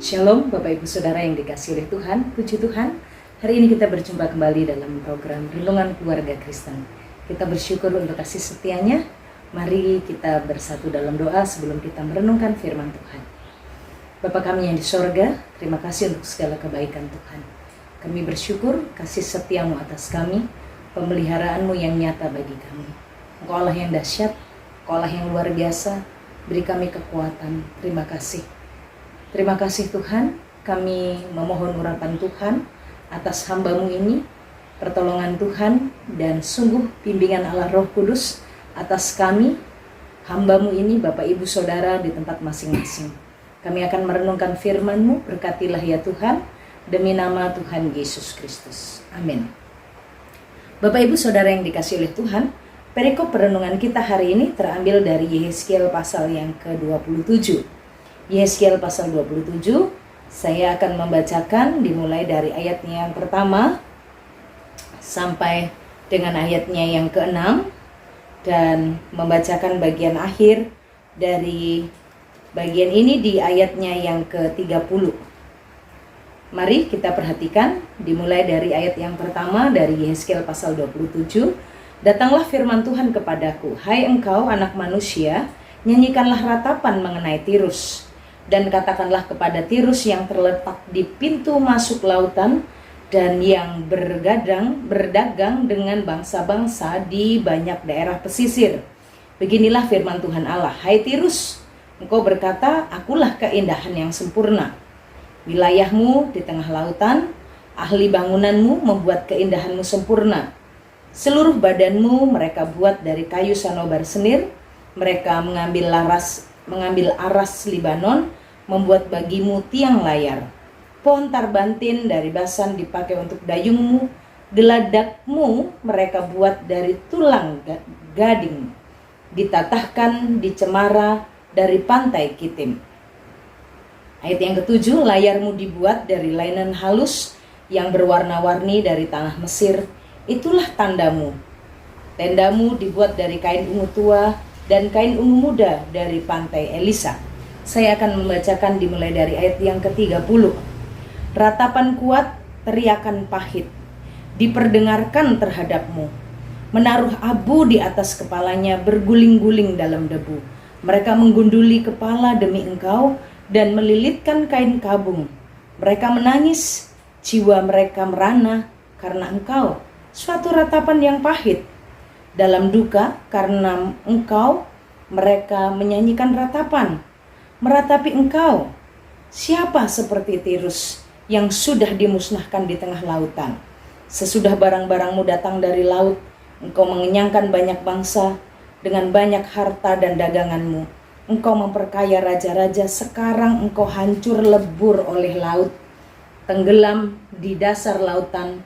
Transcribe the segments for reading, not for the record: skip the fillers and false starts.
Shalom Bapak Ibu Saudara yang dikasihi oleh Tuhan, puji Tuhan. Hari ini kita berjumpa kembali dalam program Renungan Keluarga Kristen. Kita bersyukur untuk kasih setianya. Mari kita bersatu dalam doa sebelum kita merenungkan firman Tuhan. Bapa kami yang di sorga, terima kasih untuk segala kebaikan Tuhan. Kami bersyukur kasih setiamu atas kami, pemeliharaanmu yang nyata bagi kami. Engkau Allah yang dahsyat, Engkau Allah yang luar biasa, beri kami kekuatan. Terima kasih. Terima kasih Tuhan, kami memohon urapan Tuhan atas hamba-Mu ini, pertolongan Tuhan dan sungguh bimbingan Allah Roh Kudus atas kami, hamba-Mu ini, Bapak Ibu Saudara di tempat masing-masing. Kami akan merenungkan firman-Mu, berkatilah ya Tuhan, demi nama Tuhan Yesus Kristus. Amin. Bapak Ibu Saudara yang dikasihi oleh Tuhan, perikop perenungan kita hari ini terambil dari Yehezkiel pasal yang ke-27. Yehezkiel pasal 27, saya akan membacakan dimulai dari ayatnya yang pertama sampai dengan ayatnya yang ke-6 dan membacakan bagian akhir dari bagian ini di ayatnya yang ke-30. Mari kita perhatikan dimulai dari ayat yang pertama dari Yehezkiel pasal 27. Datanglah firman Tuhan kepadaku, hai engkau anak manusia, nyanyikanlah ratapan mengenai Tirus. Dan katakanlah kepada Tirus yang terletak di pintu masuk lautan dan yang berdagang dengan bangsa-bangsa di banyak daerah pesisir. Beginilah firman Tuhan Allah, hai Tirus, engkau berkata, akulah keindahan yang sempurna. Wilayahmu di tengah lautan, ahli bangunanmu membuat keindahanmu sempurna. Seluruh badanmu mereka buat dari kayu sanobar senir, mereka mengambil aras Libanon, membuat bagimu tiang layar. Pohon tarbantin dari Basan dipakai untuk dayungmu, geladakmu mereka buat dari tulang gading, ditatahkan di cemara dari pantai Kitim. Ayat yang ke-7, layarmu dibuat dari linen halus yang berwarna-warni dari tanah Mesir, itulah tandamu. Tendamu dibuat dari kain ungu tua dan kain ungu muda dari pantai Elisa. Saya akan membacakan dimulai dari ayat yang ke-30. Ratapan kuat, teriakan pahit diperdengarkan terhadapmu. Menaruh abu di atas kepalanya, berguling-guling dalam debu. Mereka menggunduli kepala demi engkau dan melilitkan kain kabung. Mereka menangis, jiwa mereka merana karena engkau, suatu ratapan yang pahit. Dalam duka karena engkau, mereka menyanyikan ratapan. Meratapi engkau, siapa seperti Tirus yang sudah dimusnahkan di tengah lautan. Sesudah barang-barangmu datang dari laut, engkau mengenyangkan banyak bangsa dengan banyak harta dan daganganmu. Engkau memperkaya raja-raja, sekarang engkau hancur lebur oleh laut. Tenggelam di dasar lautan,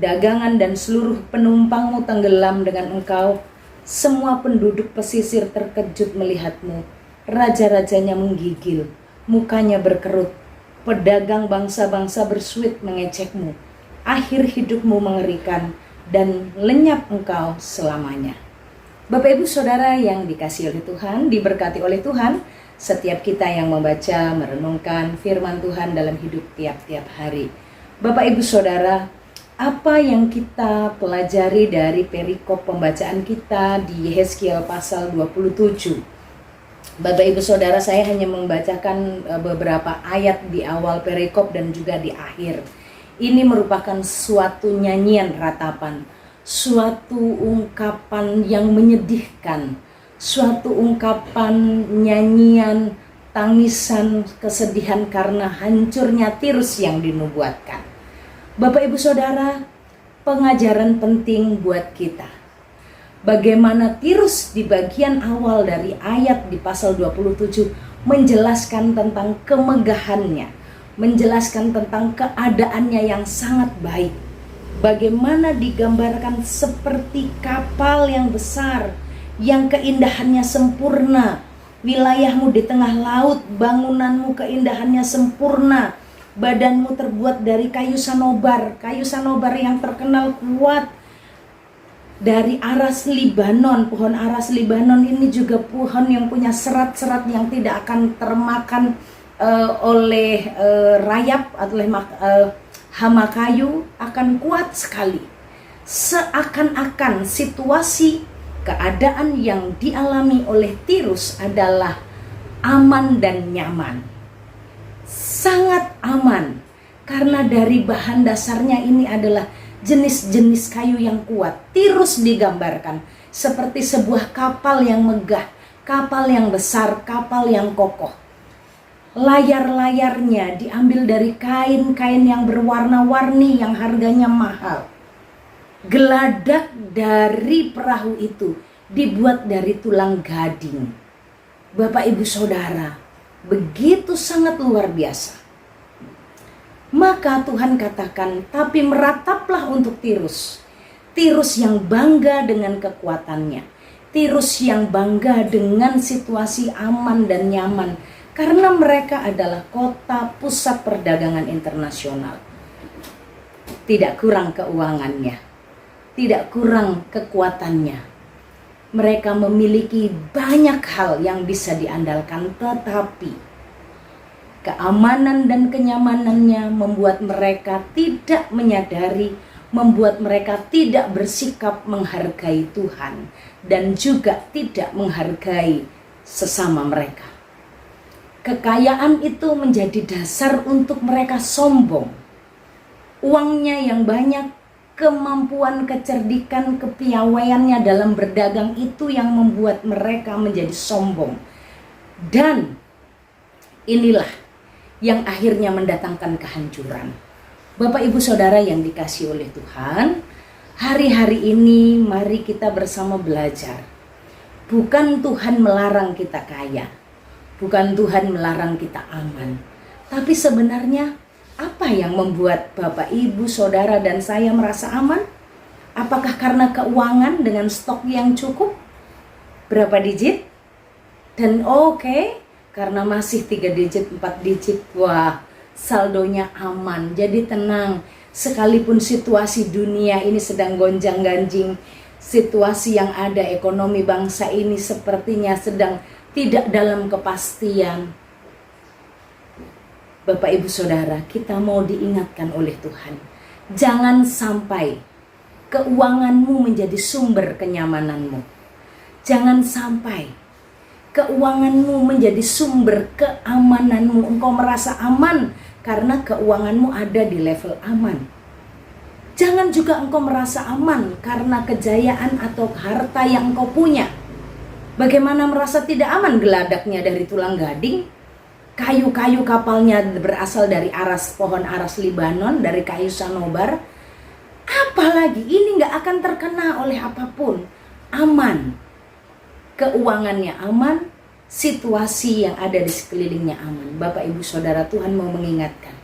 dagangan dan seluruh penumpangmu tenggelam dengan engkau. Semua penduduk pesisir terkejut melihatmu. Raja-rajanya menggigil, mukanya berkerut. Pedagang bangsa-bangsa bersuit mengecekmu. Akhir hidupmu mengerikan dan lenyap engkau selamanya. Bapak Ibu Saudara yang dikasihi oleh Tuhan, diberkati oleh Tuhan, setiap kita yang membaca, merenungkan firman Tuhan dalam hidup tiap-tiap hari. Bapak Ibu Saudara, apa yang kita pelajari dari perikop pembacaan kita di Yehezkiel pasal 27? Bapak Ibu Saudara, saya hanya membacakan beberapa ayat di awal perikop dan juga di akhir. Ini merupakan suatu nyanyian ratapan, suatu ungkapan yang menyedihkan, suatu ungkapan nyanyian tangisan kesedihan karena hancurnya Tirus yang dinubuatkan. Bapak Ibu Saudara, pengajaran penting buat kita. Bagaimana Tirus di bagian awal dari ayat di pasal 27 menjelaskan tentang kemegahannya, menjelaskan tentang keadaannya yang sangat baik. Bagaimana digambarkan seperti kapal yang besar, yang keindahannya sempurna. Wilayahmu di tengah laut, bangunanmu keindahannya sempurna. Badanmu terbuat dari kayu sanobar yang terkenal kuat. Dari aras Libanon, pohon aras Libanon ini juga pohon yang punya serat-serat yang tidak akan termakan oleh rayap atau oleh hama kayu akan kuat sekali. Seakan-akan situasi keadaan yang dialami oleh Tirus adalah aman dan nyaman. Sangat aman karena dari bahan dasarnya ini adalah jenis-jenis kayu yang kuat. Tirus digambarkan seperti sebuah kapal yang megah, kapal yang besar, kapal yang kokoh. Layar-layarnya diambil dari kain-kain yang berwarna-warni yang harganya mahal. Geladak dari perahu itu dibuat dari tulang gading. Bapak Ibu Saudara, begitu sangat luar biasa. Maka Tuhan katakan, tapi merataplah untuk Tirus. Tirus yang bangga dengan kekuatannya. Tirus yang bangga dengan situasi aman dan nyaman. Karena mereka adalah kota pusat perdagangan internasional. Tidak kurang keuangannya. Tidak kurang kekuatannya. Mereka memiliki banyak hal yang bisa diandalkan, tetapi keamanan dan kenyamanannya membuat mereka tidak menyadari, membuat mereka tidak bersikap menghargai Tuhan dan juga tidak menghargai sesama mereka. Kekayaan itu menjadi dasar untuk mereka sombong. Uangnya yang banyak, kemampuan, kecerdikan, kepiawaiannya dalam berdagang itu yang membuat mereka menjadi sombong. Dan inilah yang akhirnya mendatangkan kehancuran. Bapak Ibu Saudara yang dikasihi oleh Tuhan, hari-hari ini mari kita bersama belajar. Bukan Tuhan melarang kita kaya, bukan Tuhan melarang kita aman, tapi sebenarnya apa yang membuat Bapak Ibu Saudara dan saya merasa aman? Apakah karena keuangan dengan stok yang cukup? Berapa digit? Dan oke, karena masih 3 digit, 4 digit, wah saldonya aman, jadi tenang. Sekalipun situasi dunia ini sedang gonjang-ganjing, situasi yang ada ekonomi bangsa ini sepertinya sedang tidak dalam kepastian. Bapak Ibu Saudara, kita mau diingatkan oleh Tuhan. Jangan sampai keuanganmu menjadi sumber kenyamananmu. Jangan sampai keuanganmu menjadi sumber keamananmu. Engkau merasa aman karena keuanganmu ada di level aman. Jangan juga engkau merasa aman karena kejayaan atau harta yang engkau punya. Bagaimana merasa tidak aman? Geladaknya dari tulang gading, kayu-kayu kapalnya berasal dari pohon aras Libanon, dari kayu sanobar. Apalagi ini gak akan terkena oleh apapun. Aman. Keuangannya aman, situasi yang ada di sekelilingnya aman. Bapak Ibu Saudara, Tuhan mau mengingatkan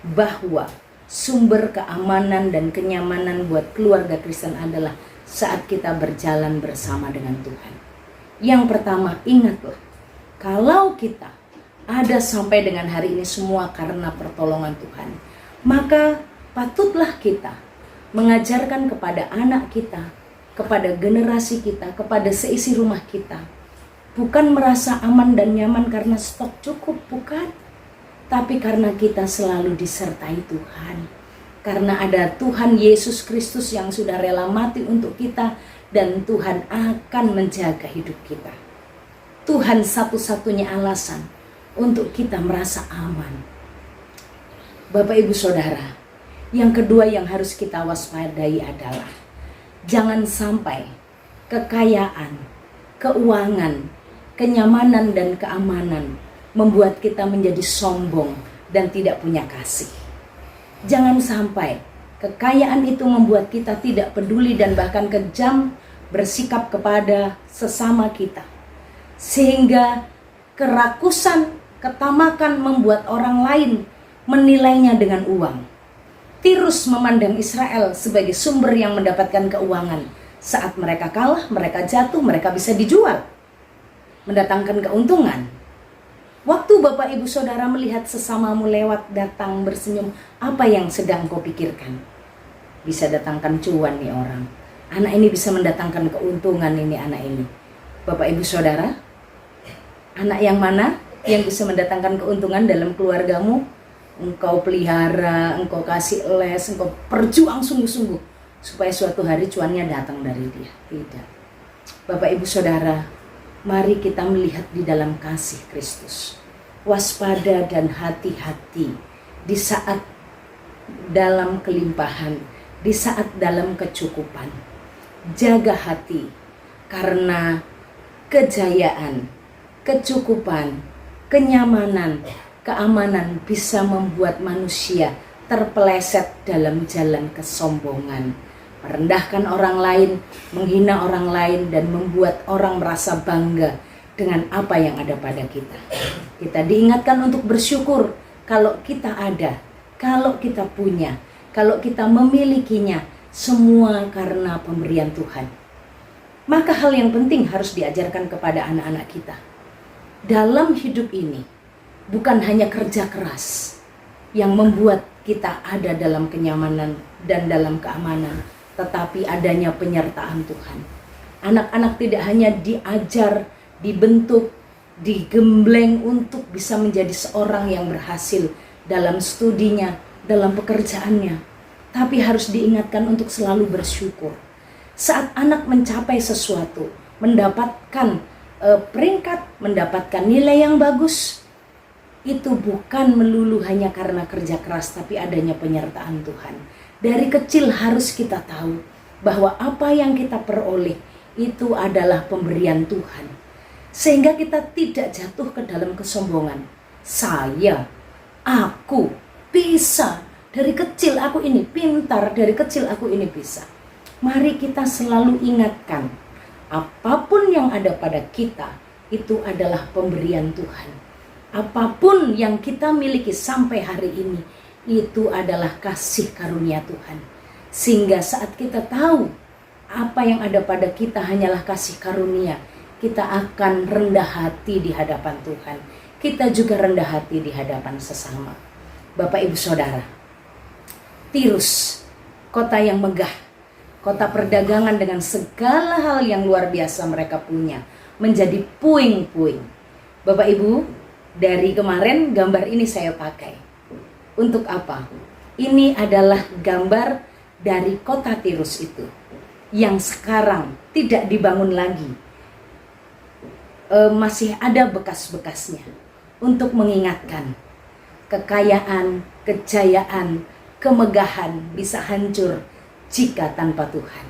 bahwa sumber keamanan dan kenyamanan buat keluarga Kristen adalah saat kita berjalan bersama dengan Tuhan. Yang pertama, ingatlah, kalau kita ada sampai dengan hari ini semua karena pertolongan Tuhan, maka patutlah kita mengajarkan kepada anak kita, kepada generasi kita, kepada seisi rumah kita, bukan merasa aman dan nyaman karena stok cukup, bukan, tapi karena kita selalu disertai Tuhan, karena ada Tuhan Yesus Kristus yang sudah rela mati untuk kita, dan Tuhan akan menjaga hidup kita. Tuhan satu-satunya alasan untuk kita merasa aman. Bapak Ibu Saudara, yang kedua yang harus kita waspadai adalah jangan sampai kekayaan, keuangan, kenyamanan dan keamanan membuat kita menjadi sombong dan tidak punya kasih. Jangan sampai kekayaan itu membuat kita tidak peduli dan bahkan kejam bersikap kepada sesama kita. Sehingga kerakusan, ketamakan membuat orang lain menilainya dengan uang. Tirus memandang Israel sebagai sumber yang mendapatkan keuangan. Saat mereka kalah, mereka jatuh, mereka bisa dijual, mendatangkan keuntungan. Waktu Bapak Ibu Saudara melihat sesamamu lewat datang bersenyum, apa yang sedang kau pikirkan? Bisa datangkan cuan nih orang. Anak ini bisa mendatangkan keuntungan ini anak ini. Bapak Ibu Saudara, anak yang mana? yang bisa mendatangkan keuntungan dalam keluargamu, engkau pelihara, engkau kasih les, engkau perjuang sungguh-sungguh supaya suatu hari cuannya datang dari dia. Tidak. Bapak Ibu Saudara, mari kita melihat di dalam kasih Kristus. Waspada dan hati-hati di saat dalam kelimpahan, di saat dalam kecukupan. Jaga hati karena kejayaan, kecukupan, kenyamanan, keamanan bisa membuat manusia terpeleset dalam jalan kesombongan, merendahkan orang lain, menghina orang lain, dan membuat orang merasa bangga dengan apa yang ada pada kita. Kita diingatkan untuk bersyukur kalau kita ada, kalau kita punya, kalau kita memilikinya, semua karena pemberian Tuhan. Maka hal yang penting harus diajarkan kepada anak-anak kita. Dalam hidup ini, bukan hanya kerja keras yang membuat kita ada dalam kenyamanan dan dalam keamanan, tetapi adanya penyertaan Tuhan. Anak-anak tidak hanya diajar, dibentuk, digembleng untuk bisa menjadi seorang yang berhasil dalam studinya, dalam pekerjaannya, tapi harus diingatkan untuk selalu bersyukur. Saat anak mencapai sesuatu, mendapatkan peringkat, mendapatkan nilai yang bagus, itu bukan melulu hanya karena kerja keras, tapi adanya penyertaan Tuhan. Dari kecil harus kita tahu bahwa apa yang kita peroleh itu adalah pemberian Tuhan, sehingga kita tidak jatuh ke dalam kesombongan. Aku bisa, dari kecil aku ini pintar, dari kecil aku ini bisa. Mari kita selalu ingatkan, apapun yang ada pada kita itu adalah pemberian Tuhan. Apapun yang kita miliki sampai hari ini itu adalah kasih karunia Tuhan. Sehingga saat kita tahu apa yang ada pada kita hanyalah kasih karunia, kita akan rendah hati di hadapan Tuhan. Kita juga rendah hati di hadapan sesama. Bapak Ibu Saudara, Tirus, kota yang megah, kota perdagangan dengan segala hal yang luar biasa mereka punya, menjadi puing-puing. Bapak Ibu, dari kemarin gambar ini saya pakai. Untuk apa? Ini adalah gambar dari kota Tirus itu, yang sekarang tidak dibangun lagi. Masih ada bekas-bekasnya untuk mengingatkan kekayaan, kejayaan, kemegahan bisa hancur jika tanpa Tuhan.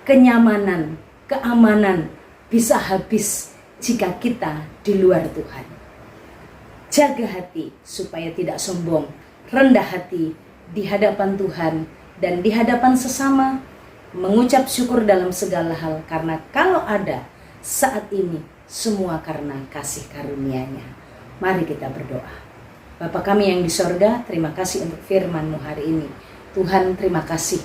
Kenyamanan, keamanan bisa habis jika kita di luar Tuhan. Jaga hati supaya tidak sombong, rendah hati di hadapan Tuhan dan di hadapan sesama, mengucap syukur dalam segala hal, karena kalau ada saat ini semua karena kasih karunia-Nya. Mari kita berdoa. Bapa kami yang di sorga, terima kasih untuk firman-Mu hari ini. Tuhan, terima kasih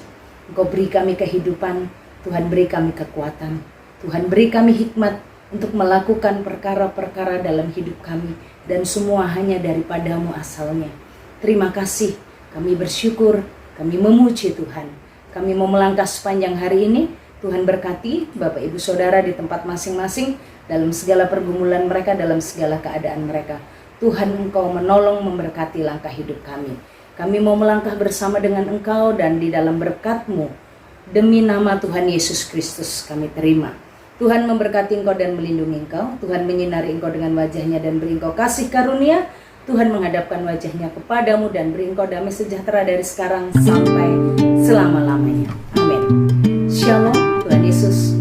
Engkau beri kami kehidupan, Tuhan beri kami kekuatan, Tuhan beri kami hikmat untuk melakukan perkara-perkara dalam hidup kami, dan semua hanya daripada-Mu asalnya. Terima kasih, kami bersyukur, kami memuji Tuhan. Kami mau melangkah sepanjang hari ini. Tuhan berkati Bapak Ibu Saudara di tempat masing-masing, dalam segala pergumulan mereka, dalam segala keadaan mereka. Tuhan, Engkau menolong, memberkati langkah hidup kami. Kami mau melangkah bersama dengan Engkau, dan di dalam berkat-Mu, demi nama Tuhan Yesus Kristus kami terima. Tuhan memberkati engkau dan melindungi engkau. Tuhan menyinari engkau dengan wajahnya dan beri engkau kasih karunia. Tuhan menghadapkan wajahnya kepadamu dan beri engkau damai sejahtera dari sekarang sampai selama-lamanya. Amin. Shalom, Tuhan Yesus